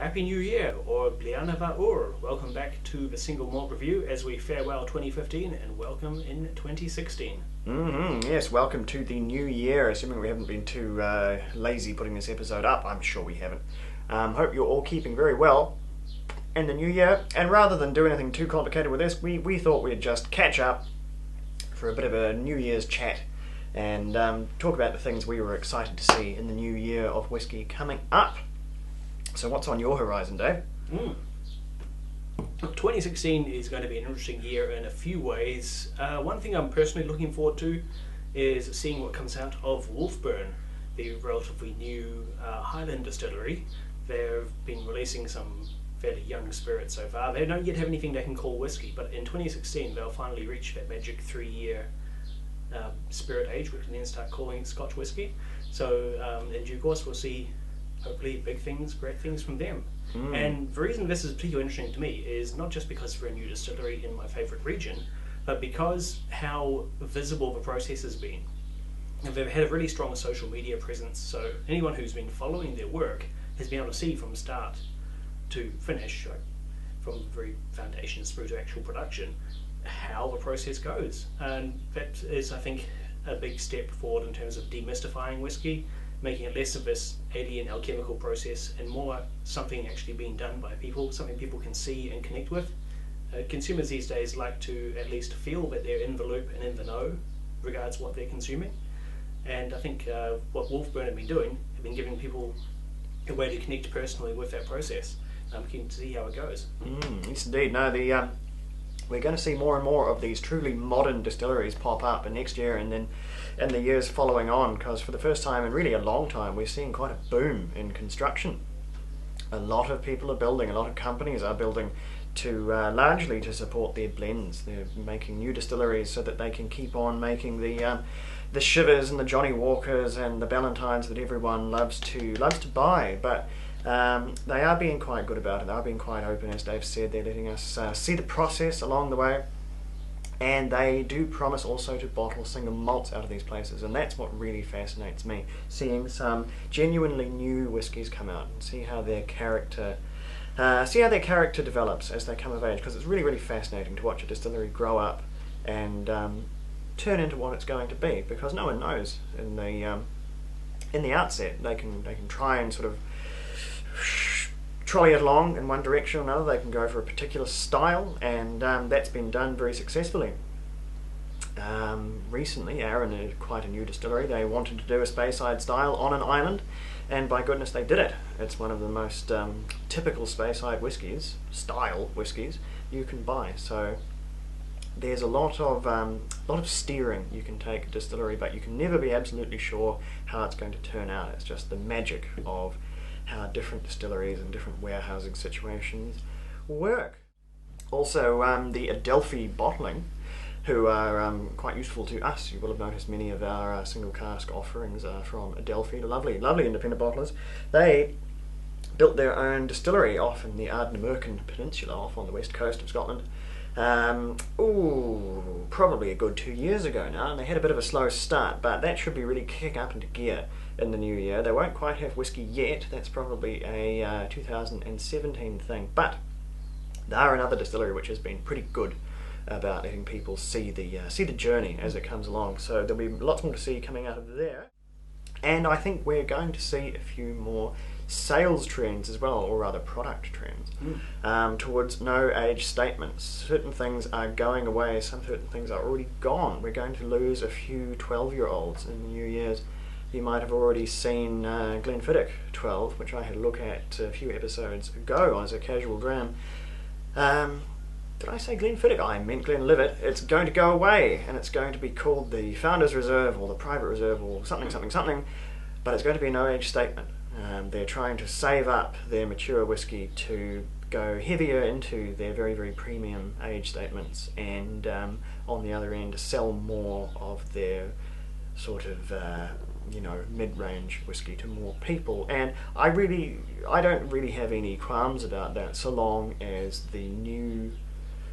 Happy New Year, or Bliana Ur. Welcome back to the Single Malt Review as we farewell 2015 and welcome in 2016. Yes, welcome to the new year, assuming we haven't been too lazy putting this episode up. I'm sure we haven't. Hope you're all keeping very well in the new year. And rather than do anything too complicated with this, we thought we'd just catch up for a bit of a New Year's chat and talk about the things we were excited to see in the new year of whiskey coming up. So what's on your horizon, Dave? 2016 is going to be an interesting year in a few ways. One thing I'm personally looking forward to is seeing what comes out of Wolfburn, the relatively new Highland distillery. They've been releasing some fairly young spirits so far. They don't yet have anything they can call whiskey, but in 2016 they'll finally reach that magic 3-year spirit age, which can then start calling it Scotch whiskey. So in due course we'll see hopefully big things, great things from them. And the reason this is particularly interesting to me is not just because we're a new distillery in my favourite region, but because how visible the process has been. And they've had a really strong social media presence, so anyone who's been following their work has been able to see from start to finish, from the very foundations through to actual production, how the process goes. And that is, I think, a big step forward in terms of demystifying whiskey, making it less of this alien alchemical process and more something actually being done by people, something people can see and connect with. Consumers these days like to at least feel that they're in the loop and in the know regards what they're consuming. And I think what Wolfburn have been doing, have been giving people a way to connect personally with that process. I'm keen to see how it goes. Yes, indeed. No, we're going to see more and more of these truly modern distilleries pop up in next year and then in the years following on, because for the first time in really a long time we're seeing quite a boom in construction. A lot of people are building, a lot of companies are building to largely to support their blends. They're making new distilleries so that they can keep on making the Shivers and the Johnny Walkers and the Ballantines that everyone loves to buy. But they are being quite good about it. They are being quite open, as Dave said. They're letting us see the process along the way, and they do promise also to bottle single malts out of these places, and that's what really fascinates me, seeing some genuinely new whiskies come out and see how their character develops as they come of age, because it's really, really fascinating to watch a distillery grow up and turn into what it's going to be, because no one knows in the outset. They can try and sort of trolley it along in one direction or another. They can go for a particular style, and that's been done very successfully. Recently, Arran is quite a new distillery. They wanted to do a Speyside style on an island, and by goodness they did it. It's one of the most typical Speyside style whiskies you can buy. So there's a lot of steering you can take a distillery, but you can never be absolutely sure how it's going to turn out. It's just the magic of how different distilleries and different warehousing situations work. Also, the Adelphi bottling, who are quite useful to us. You will have noticed many of our single cask offerings are from Adelphi, lovely independent bottlers. They built their own distillery off in the Ardnamurchan Peninsula, off on the west coast of Scotland. Probably a good 2 years ago now, and they had a bit of a slow start, but that should be really kicking up into gear in the new year. They won't quite have whiskey yet. That's probably a 2017 thing, but they are another distillery which has been pretty good about letting people see the journey as it comes along. So there'll be lots more to see coming out of there, and I think we're going to see a few more sales trends as well, or rather product trends, towards no age statements. Certain things are going away, certain things are already gone. We're going to lose a few 12-year-olds in the new years. You might have already seen Glenfiddich 12, which I had a look at a few episodes ago as a casual dram. Did I say Glenfiddich? I meant Glenlivet. It's going to go away, and it's going to be called the Founders Reserve or the Private Reserve or something, but it's going to be a no age statement. They're trying to save up their mature whiskey to go heavier into their very, very premium age statements, and on the other end sell more of their sort of mid-range whiskey to more people. And I don't really have any qualms about that, so long as the new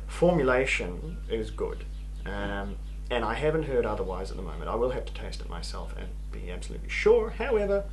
formulation is good. And I haven't heard otherwise at the moment. I will have to taste it myself and be absolutely sure. However,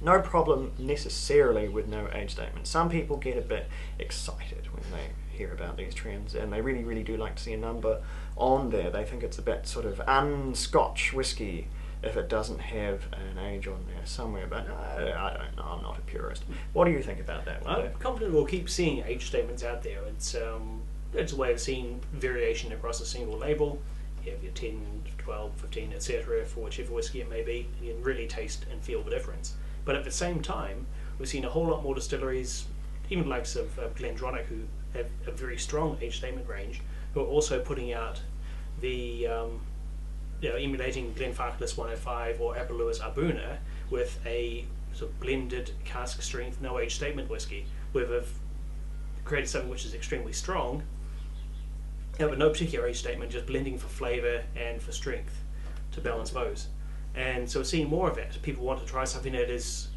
No problem necessarily with no age statement. Some people get a bit excited when they hear about these trends, and they really, really do like to see a number on there. They think it's a bit sort of un-Scotch whiskey if it doesn't have an age on there somewhere, but I don't know, I'm not a purist. What do you think about that one, I'm Dave? confident we'll keep seeing age statements out there. It's a way of seeing variation across a single label. You have your 10, 12, 15, etc. for whichever whiskey it may be, and you can really taste and feel the difference. But at the same time, we've seen a whole lot more distilleries, even likes of Glendronach, who have a very strong age statement range, who are also putting out the emulating Glenfarclas 105 or Appaloosa Arbuna with a sort of blended cask strength no age statement whiskey, where they've created something which is extremely strong, but no particular age statement, just blending for flavour and for strength to balance those. And so we're seeing more of it. People want to try something that is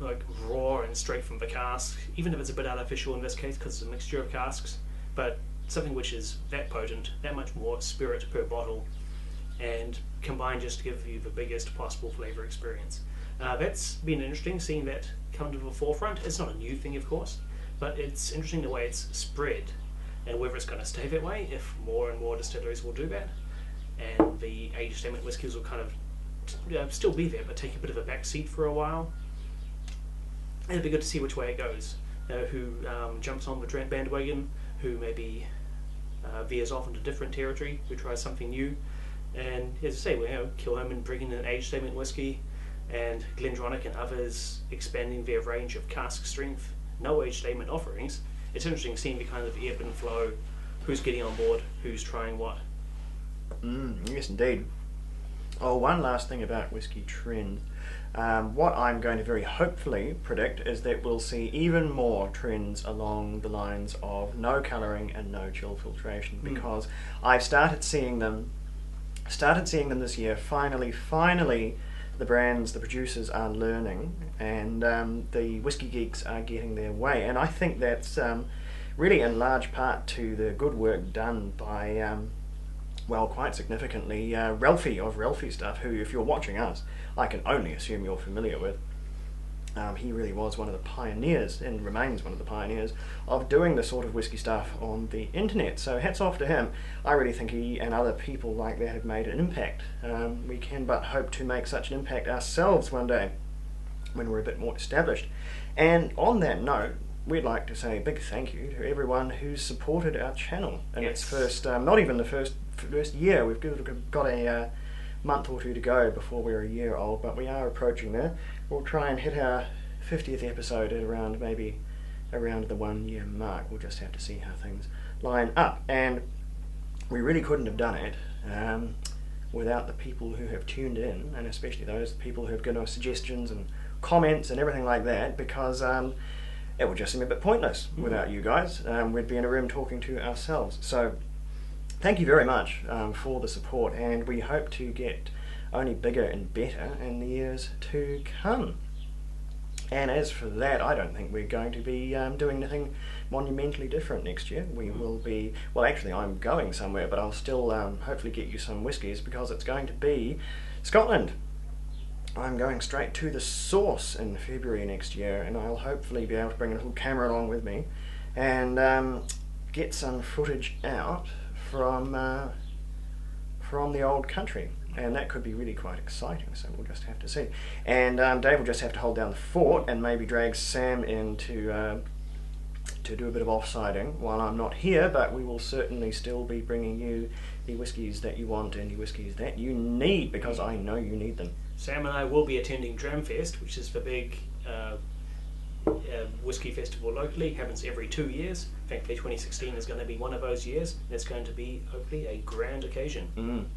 like raw and straight from the cask, even if it's a bit artificial in this case because it's a mixture of casks, but something which is that potent, that much more spirit per bottle, and combined just to give you the biggest possible flavour experience. That's been interesting, seeing that come to the forefront. It's not a new thing, of course, but it's interesting the way it's spread and whether it's going to stay that way, if more and more distilleries will do that, and the age statement whiskies will kind of still be there but take a bit of a back seat for a while. It'll be good to see which way it goes. Who jumps on the bandwagon, who maybe veers off into different territory, who tries something new. And as I say, Kilherman bringing an age statement whiskey, and Glendronach and others expanding their range of cask strength, no age statement offerings. It's interesting seeing the kind of ebb and flow, who's getting on board, who's trying what. Yes, indeed. Oh, one last thing about whiskey trends. What I'm going to very hopefully predict is that we'll see even more trends along the lines of no colouring and no chill filtration, because I've started seeing them this year. Finally, the brands, the producers are learning, and the whiskey geeks are getting their way. And I think that's really in large part to the good work done by, quite significantly, Ralphie of Ralphie Stuff, who, if you're watching us, I can only assume you're familiar with. He really was one of the pioneers, and remains one of the pioneers, of doing the sort of whiskey stuff on the internet. So hats off to him. I really think he and other people like that have made an impact. We can but hope to make such an impact ourselves one day, when we're a bit more established. And on that note, we'd like to say a big thank you to everyone who's supported our channel in its first, not even the first year. We've got a month or two to go before we're a year old, but we are approaching there. We'll try and hit our 50th episode at around the 1 year mark. We'll just have to see how things line up. And we really couldn't have done it without the people who have tuned in, and especially those people who have given us suggestions and comments and everything like that, because it would just seem a bit pointless without you guys. We'd be in a room talking to ourselves. So thank you very much for the support, and we hope to get only bigger and better in the years to come. And as for that, I don't think we're going to be doing anything monumentally different next year. We will be, well, actually I'm going somewhere, but I'll still hopefully get you some whiskies, because it's going to be Scotland. I'm going straight to the source in February next year, and I'll hopefully be able to bring a little camera along with me and get some footage out from the old country, and that could be really quite exciting. So we'll just have to see. And Dave will just have to hold down the fort and maybe drag Sam in to do a bit of offsiding while I'm not here, but we will certainly still be bringing you the whiskies that you want and the whiskies that you need, because I know you need them. Sam and I will be attending Dramfest, which is the big whiskey festival locally. Happens every 2 years. Thankfully 2016 is going to be one of those years. It's going to be hopefully a grand occasion.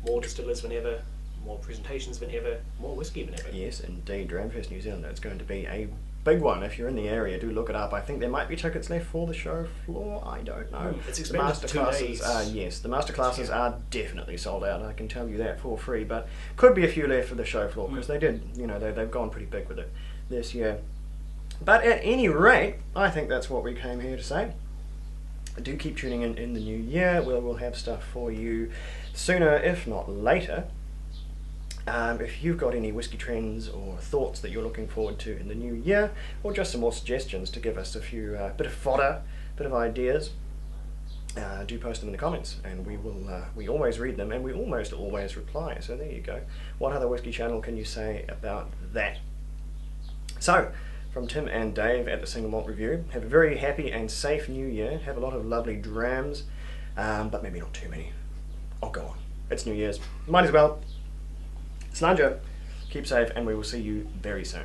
More distillers than ever, more presentations than ever, more whiskey than ever. Yes, indeed. Dramfest New Zealand, it's going to be a big one. If you're in the area, do look it up. I think there might be tickets left for the show floor. I don't know. It's expanded to 2 days. Yes, the masterclasses are definitely sold out. I can tell you that for free. But could be a few left for the show floor, because they did. They've gone pretty big with it this year. But at any rate, I think that's what we came here to say. Do keep tuning in the new year. We'll have stuff for you sooner, if not later. If you've got any whisky trends or thoughts that you're looking forward to in the new year, or just some more suggestions to give us a few bit of fodder, bit of ideas, do post them in the comments, and we always read them, and we almost always reply. So there you go. What other whisky channel can you say about that? So, from Tim and Dave at the Single Malt Review, have a very happy and safe new year. Have a lot of lovely drams, but maybe not too many. Oh, go on. It's New Year's. Might as well. Slanja, keep safe, and we will see you very soon.